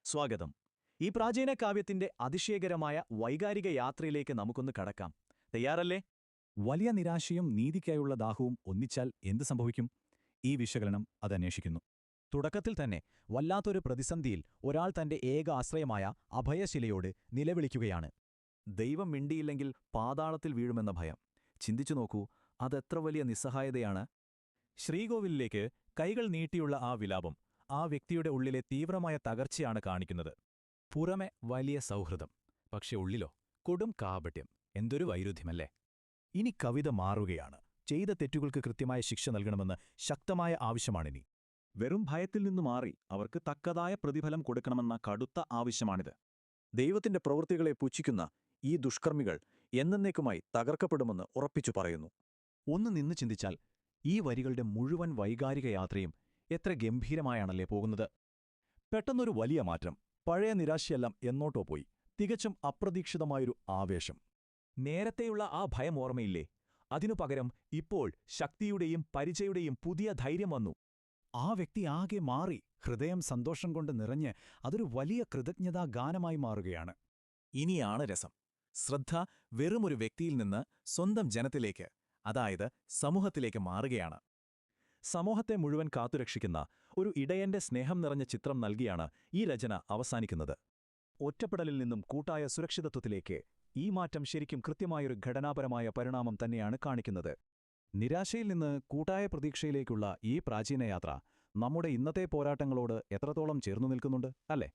സ്വാഗതം. ഈ പ്രാചീന കാവ്യത്തിന്റെ അതിശയകരമായ വൈകാരിക യാത്രയിലേക്ക് നമുക്കൊന്ന് കടക്കാം. തയ്യാറല്ലേ? വലിയ നിരാശയും നീതിക്കായുള്ള ദാഹവും ഒന്നിച്ചാൽ എന്ത് സംഭവിക്കും? ഈ വിശകലനം അതന്വേഷിക്കുന്നു. തുടക്കത്തിൽ തന്നെ വല്ലാത്തൊരു പ്രതിസന്ധിയിൽ ഒരാൾ തന്റെ ഏക ആശ്രയമായ അഭയശിലയോട് നിലവിളിക്കുകയാണ്. ദൈവം മിണ്ടിയില്ലെങ്കിൽ പാതാളത്തിൽ വീഴുമെന്ന ഭയം. ചിന്തിച്ചു നോക്കൂ, അതെത്ര വലിയ നിസ്സഹായതയാണ്. ശ്രീകോവിലിലേക്ക് കൈകൾ നീട്ടിയുള്ള ആ വിലാപം ആ വ്യക്തിയുടെ ഉള്ളിലെ തീവ്രമായ തകർച്ചയാണ് കാണിക്കുന്നത്. പുറമെ വലിയ സൗഹൃദം, പക്ഷെ ഉള്ളിലോ കൊടും കാപട്യം. എന്തൊരു വൈരുദ്ധ്യമല്ലേ! ഇനി കവിത മാറുകയാണ്. ചെയ്ത തെറ്റുകൾക്ക് കൃത്യമായ ശിക്ഷ നൽകണമെന്ന് ശക്തമായ ആവശ്യമാണിനി. വെറും ഭയത്തിൽ നിന്നു മാറി അവർക്ക് തക്കതായ പ്രതിഫലം കൊടുക്കണമെന്ന കടുത്ത ആവശ്യമാണിത്. ദൈവത്തിന്റെ പ്രവൃത്തികളെ പുച്ഛിക്കുന്ന ഈ ദുഷ്കർമ്മികൾ എന്നേക്കുമായി തകർക്കപ്പെടുമെന്ന് ഉറപ്പിച്ചു പറയുന്നു. ഒന്ന് നിന്ന് ചിന്തിച്ചാൽ ഈ വരികളുടെ മുഴുവൻ വൈകാരിക യാത്രയും എത്ര ഗംഭീരമായാണല്ലേ പോകുന്നത്. പെട്ടെന്നൊരു വലിയ മാറ്റം. പഴയ നിരാശയെല്ലാം എന്നോട്ടോ പോയി. തികച്ചും അപ്രതീക്ഷിതമായൊരു ആവേശം. നേരത്തെയുള്ള ആ ഭയം ഓർമ്മയില്ലേ? അതിനു പകരം ഇപ്പോൾ ശക്തിയുടെയും പരിചയുടെയും പുതിയ ധൈര്യം വന്നു. ആ വ്യക്തി ആകെ മാറി. ഹൃദയം സന്തോഷം കൊണ്ട് നിറഞ്ഞ് അതൊരു വലിയ കൃതജ്ഞതാ ഗാനമായി മാറുകയാണ്. ഇനിയാണ് രസം. ശ്രദ്ധ വെറുമൊരു വ്യക്തിയിൽ നിന്ന് സ്വന്തം ജനത്തിലേക്ക്, അതായത് സമൂഹത്തിലേക്ക് മാറുകയാണ്. സമൂഹത്തെ മുഴുവൻ കാത്തുരക്ഷിക്കുന്ന ഒരു ഇടയന്റെ സ്നേഹം നിറഞ്ഞ ചിത്രം നൽകിയാണ് ഈ രചന അവസാനിക്കുന്നത്. ഒറ്റപ്പെടലിൽ നിന്നും കൂട്ടായ സുരക്ഷിതത്വത്തിലേക്ക് ഈ മാറ്റം ശരിക്കും കൃത്യമായൊരു ഘടനാപരമായ പരിണാമം തന്നെയാണ് കാണിക്കുന്നത്. നിരാശയിൽ നിന്ന് കൂട്ടായ പ്രതീക്ഷയിലേക്കുള്ള ഈ പ്രാചീന യാത്ര നമ്മുടെ ഇന്നത്തെ പോരാട്ടങ്ങളോട് എത്രത്തോളം ചേർന്നു നിൽക്കുന്നുണ്ട്, അല്ലേ?